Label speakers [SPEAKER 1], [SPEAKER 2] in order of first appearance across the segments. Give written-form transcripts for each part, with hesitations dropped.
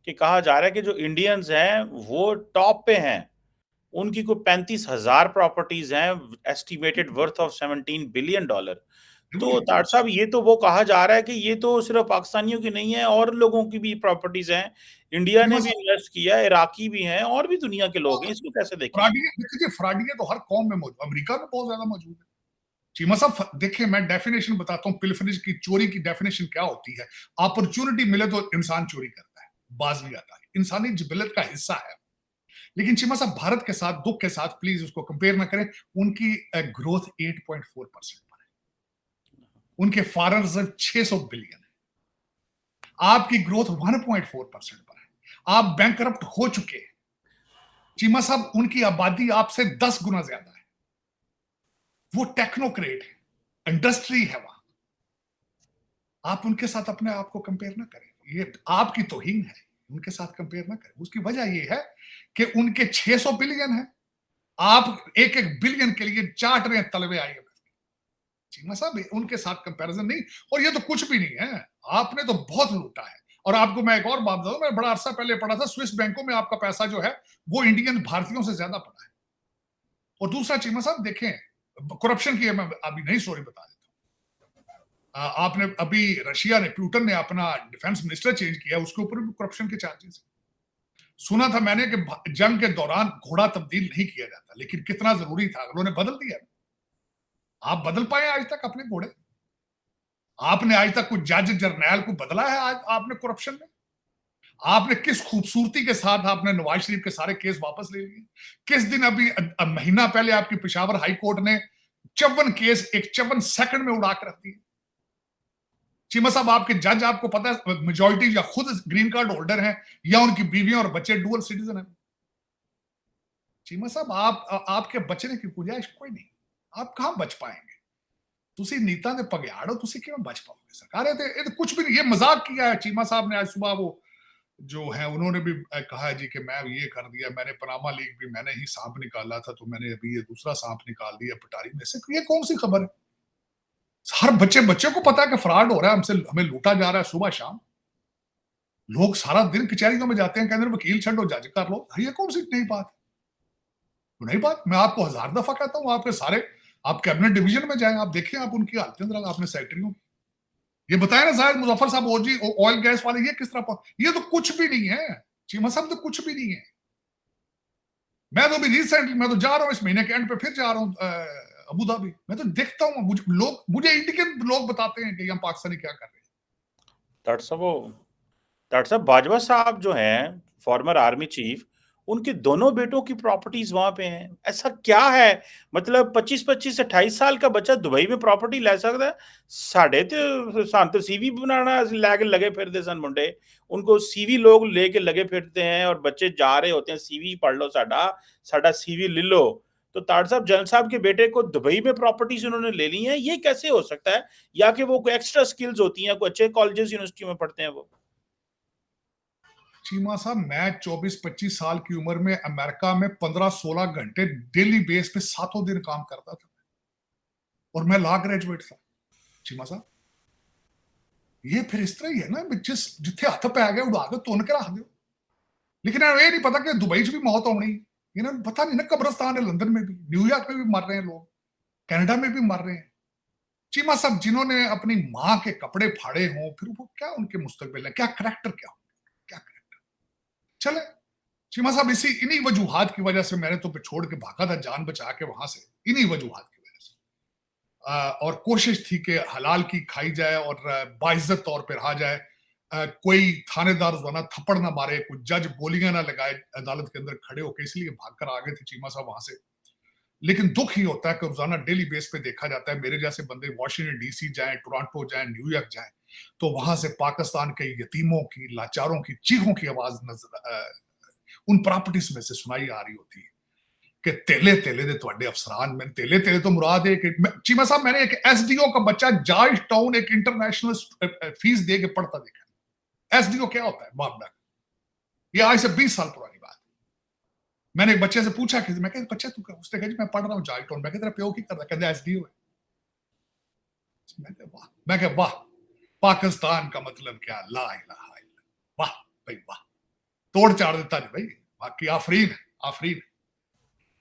[SPEAKER 1] कि कहा जा रहा है कि जो इंडियंस हैं वो टॉप पे हैं, उनकी कोई 35,000 प्रॉपर्टीज हैं, एस्टिमेटेड वर्थ ऑफ $17 बिलियन। तो तार साहब, ये तो वो कहा जा रहा है कि ये तो सिर्फ पाकिस्तानियों की नहीं है, और लोगों की भी प्रॉपर्टीज हैं। इंडिया ने भी इन्वेस्ट किया है, इराकी भी हैं, और भी दुनिया के लोग हैं। इसको कैसे देखें?
[SPEAKER 2] फ्रॉडिये तो हर कौम में मौजूद, अमेरिका में बहुत ज्यादा मौजूद है। चीमा साहब देखिए, मैं डेफिनेशन बताता हूँ पिलफरिज की, चोरी की डेफिनेशन क्या होती है। अपॉर्चुनिटी मिले तो इंसान चोरी करता है, बाज नहीं आता है, इंसानी जिबिलत का हिस्सा है। लेकिन चीमा साहब, भारत के साथ, दुख के साथ, प्लीज उसको कंपेयर ना करें। उनकी ग्रोथ 8.4% पर है, उनके फॉरेन रिजर्व 600 बिलियन है, आपकी ग्रोथ 1.4% पर है। आप बैंक करप्ट हो चुके हैं चीमा साहब, उनकी आबादी आपसे 10 गुना ज्यादा है, वो टेक्नोक्रेट है, इंडस्ट्री है वहां। आप उनके साथ अपने आप को कंपेयर ना करें, ये आपकी तौहीन है। उनके साथ कंपेयर ना करें। उसकी वजह ये है कि उनके 600 बिलियन है, आप एक एक बिलियन के लिए चाट रहे हैं तलवे आईएमएफ। चीमा साहब, उनके साथ कंपैरिजन नहीं, और ये तो कुछ भी नहीं है। आपने तो बहुत लूटा है। और आपको मैं एक और बात बताऊं, मैं बड़ा अरसा पहले पढ़ा था, स्विस बैंकों में आपका पैसा जो है वो इंडियन भारतीयों से ज्यादा पड़ा है। और दूसरा चीमा साहब देखें, करप्शन की मैं अभी नहीं स्टोरी बता देता हूं। आपने अभी रशिया ने, पुतिन ने अपना डिफेंस मिनिस्टर चेंज किया, उसके ऊपर भी करप्शन के चार्जेस। सुना था मैंने कि जंग के दौरान घोड़ा तब्दील नहीं किया जाता, लेकिन कितना जरूरी था, उन्होंने बदल दिया। आप बदल पाए आज तक अपने घोड़े? आपने आज तक कुछ जज जर्नैल को बदला है? आज आपने करप्शन में आपने किस खूबसूरती के साथ आपने नवाज शरीफ के सारे केस वापस ले लिए? किस दिन अभी महीना पहले आपकी पेशावर हाई कोर्ट ने 54 केस एक 54 सेकंड में उड़ा कर रख दिए। चीमा साहब, आपके जज, आपको पता है मेजॉरिटी या खुद ग्रीन कार्ड होल्डर हैं या उनकी बीवियां और बच्चे डुअल सिटीजन हैं। चीमा साहब, आपके बचने की गुंजाइश कोई नहीं। आप कहां बच पाएंगे? तुसी नीता ने पगयाड़ो, तुसी क्यों बच पाओगे? सरकार ये तो कुछ भी नहीं, ये मजाक किया है। चीमा साहब ने आज सुबह वो जो है उन्होंने भी कहा जी कि मैं ये कर दिया, मैंने पनामा लीग भी मैंने ही सांप निकाला था, तो मैंने अभी ये दूसरा सांप निकाल दिया पिटारी में से। ये कौन सी खबर है? हर बच्चे बच्चे को पता है कि फ्रॉड हो रहा है, हमसे हमें लूटा जा रहा है सुबह शाम। लोग सारा दिन कचहरियों में जाते हैं, कहते हैं वकील छो, जज कर लो। ये कौन सी नई बात है? नई बात, मैं आपको 1000 दफा कहता हूं, आपके सारे आप कैबिनेट डिवीजन में जाएं, आप देखिए, आप उनकी हालत जरा, आपने सेक्रेटरियों ये बताया ना शायद मुजफ्फर साहब और जी ऑयल गैस वाले, ये किस तरह, ये तो कुछ भी नहीं है चीमा साहब, तो कुछ भी नहीं है। मैं तो अभी रिसेंटली, मैं तो जा रहा हूँ इस महीने के एंड पे, फिर जा रहा हूँ अबू धाबी। मैं तो देखता हूँ मुझे इंडियन लोग बताते हैं कि हम पाकिस्तानी क्या कर रहे हैं।
[SPEAKER 1] डॉक्टर साहब, बाजवा साहब जो हैं, फॉर्मर आर्मी चीफ, उनके दोनों बेटों की प्रॉपर्टीज वहां पे हैं। ऐसा क्या है? मतलब 25-25 28 साल का बच्चा दुबई में प्रॉपर्टी ले सकता है? साढ़े तो सान तो सीवी बनाना लेके लगे फिरते सन मुंडे, उनको सीवी लोग लेके लगे फिरते हैं, और बच्चे जा रहे होते हैं, सीवी पढ़ लो, साडा साडा सीवी ले लो। तो ताड़ साहब, जनरल साहब के बेटे को दुबई में प्रॉपर्टीज उन्होंने ले ली हैं, ये कैसे हो सकता है? या कि वो कोई एक्स्ट्रा स्किल्स होती हैं, कोई अच्छे कॉलेजेस यूनिवर्सिटी में पढ़ते हैं वो?
[SPEAKER 2] चीमा साहब, मैं 24-25 साल की उम्र में अमेरिका में 15-16 घंटे डेली बेस पे 7 दिन काम करता था, और मैं लॉ ग्रेजुएट था। चीमा साहब, ये फिर इस तरह ही है ना, जिस जिथे हथ पै गया उड़ा के तुन के रख दो। लेकिन ये नहीं पता कि दुबई च भी मौत आनी, इन्हें पता नहीं ना। कब्रिस्तान है लंदन में भी, न्यूयॉर्क में भी मर रहे हैं लोग, कनाडा में भी मर रहे हैं। चीमा साहब, जिन्होंने अपनी माँ के कपड़े फाड़े हों, फिर वो क्या उनके मुस्तकबिल है, क्या करेक्टर, क्या करेक्टर चले। चीमा साहब, इन्हीं वजूहात की वजह से मैंने तो छोड़ के भागा था, जान बचा के वहां से, इन्हीं वजूहात की वजह से। और कोशिश थी कि हलाल की खाई जाए और बाइज्जत तौर पर रहा जाए। कोई थानेदार रोजाना थप्पड़ ना मारे, कोई जज गोलियां ना लगाए अदालत के अंदर खड़े होकर, इसलिए भागकर आ गए थे चीमा साहब वहां से। लेकिन दुख ही होता है कि रोजाना डेली बेस पे देखा जाता है, मेरे जैसे बंदे वाशिंगटन डीसी जाएं, टोरंटो जाएं, न्यूयॉर्क जाएं, तो वहां से पाकिस्तान के यतीमों की, लाचारों की चीखों की आवाज उन प्रॉपर्टीज में से सुनाई आ रही होती है कि तेले तेले दे तुहाडे अफसरान। मैंने तेले तेले तो मुराद है कि चीमा साहब, मैंने एक एसडीओ का बच्चा जॉर्ज टाउन एक इंटरनेशनल फीस दे के पढ़ता देखा। एसडीओ क्या होता है बाप? ये आज से 20 साल पुरानी बात। मैंने एक बच्चे से पूछा कि मैं कहता बच्चा तू क्या, उसने कहा जी मैं पढ़ रहा हूँ जॉर्ज टाउन। मैं कहता प्यो की कर रहा? कहता एसडीओ है। मैं कहा वाह, पाकिस्तान का मतलब क्या, ला इलाहा इल्लल्लाह, वाह भाई वाह। तोड़ चाड़ देता नहीं भाई, बाकी आफरीन है, आफरीन।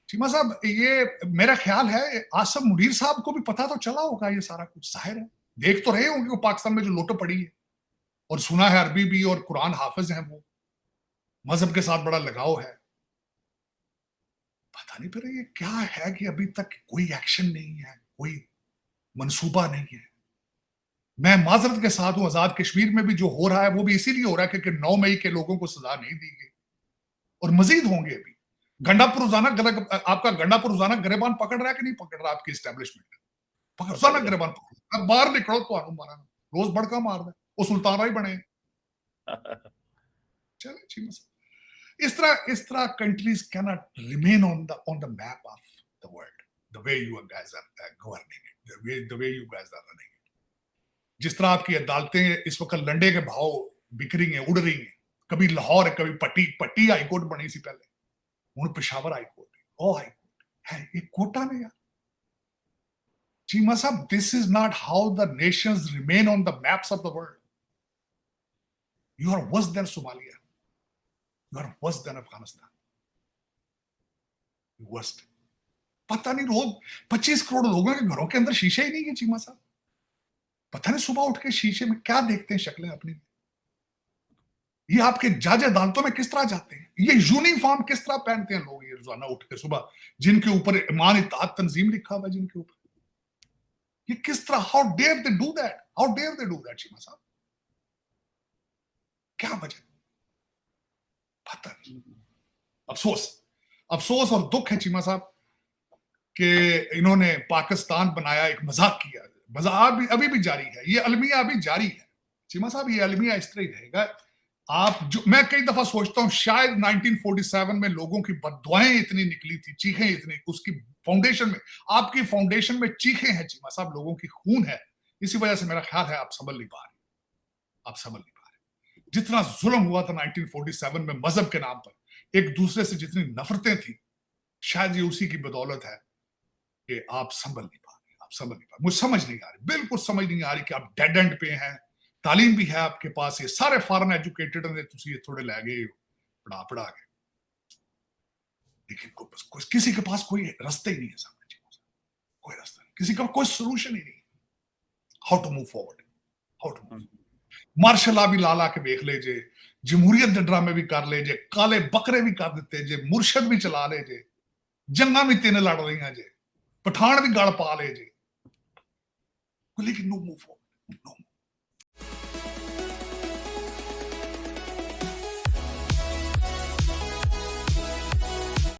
[SPEAKER 2] चीमा साहब, ये मेरा ख्याल है आसम मुनीर साहब को भी पता तो चला होगा ये सारा कुछ, जाहिर है देख तो रहे होंगे वो पाकिस्तान में जो लोटो पड़ी है, और सुना है अरबी भी और कुरान हाफिज हैं वो, मजहब के साथ बड़ा लगाव है। पता नहीं फिर ये क्या है कि अभी तक कोई एक्शन नहीं है, कोई मंसूबा नहीं है। मैं माजरत के साथ हूं, आजाद कश्मीर में भी जो हो रहा है वो भी इसीलिए हो रहा है क्योंकि 9 मई के लोगों को सजा नहीं दी गई, और मजीद होंगे अभी। गंडापुर रोजाना आपका गंडापुर रोजाना गिरबान पकड़ रहा है कि नहीं पकड़ रहा आपकी एस्टेब्लिशमेंट? रोजाना गिरबान पकड़, बाहर निकलो तो मारा रोज बड़का मार दे, वो सुल्तान राय बने। चले इस तरह countries cannot remain on the map of the world the way you guys are governing it, the way you guys are running it. जिस तरह आपकी अदालतें इस वक्त लंडे के भाव बिक रही हैं, उड़ रही हैं, कभी लाहौर है, कभी पट्टी हाईकोर्ट बनी सी पहले, हूं पेशावर हाईकोर्ट है, ओ हाईकोर्ट है, एक कोटा ने यार। Cheema sahab, this is not how the nations remain on the maps of the world. You are worse than Somalia, you are worse than Afghanistan, worst. पता नहीं रोज 25 करोड़ लोगों के घरों के अंदर शीशे ही नहीं है चीमा साहब। पता नहीं सुबह उठ के शीशे में क्या देखते हैं शक्लें अपनी। ये आपके जज अदालतों में किस तरह जाते हैं, ये यूनिफॉर्म किस तरह पहनते हैं लोग, ये रोजाना उठ के सुबह, जिनके ऊपर ईमान इत्तेहाद तंजीम लिखा हुआ है जिनके ऊपर, ये किस तरह, how dare they do that, how dare they do that Cheema sahab. क्या वजह, पता नहीं। अफसोस और दुख है चीमा साहब कि इन्होंने पाकिस्तान बनाया, एक मजाक किया, मजाक अभी भी जारी है, ये अलमिया अभी जारी है चीमा साहब, ये अलमिया इस तरह ही रहेगा। आप जो, मैं कई दफा सोचता हूं शायद 1947 में लोगों की बददुआएं इतनी निकली थी, चीखें इतनी, उसकी फाउंडेशन में, आपकी फाउंडेशन में चीखें हैं चीमा साहब, लोगों की खून है, इसी वजह से मेरा ख्याल है आप संभल नहीं पा रहे, आप संभल नहीं पा रहे। जितना जुल्म हुआ था 1947 में मजहब के नाम पर, एक दूसरे से जितनी नफरतें थी, शायद ये उसी की बदौलत है कि आप संभल नहीं पा रहे, आप संभल नहीं पा रहे। मुझे समझ नहीं आ रही, बिल्कुल समझ नहीं आ रही कि आप डेड एंड पे हैं, तालीम भी है आपके पास, ये सारे फॉरेन एजुकेटेड ने तुसी ये थोड़े लै गए पढ़ा के, लेकिन किसी के पास कोई रास्ता ही नहीं है सामने, कोई रास्ता नहीं, किसी का कोई सोल्यूशन ही नहीं। How to move forward, how to move. Martial भी ला के देख ले जे, जमहूरियत के ड्रामे भी कर ले जे, काले बकरे भी कर देते जे, मुर्शद भी चला ले जे, जंगा भी 3 लड़ रही जे, पठान भी गल पा ले जे, लेकिन नो मूव फॉरवर्ड, नो।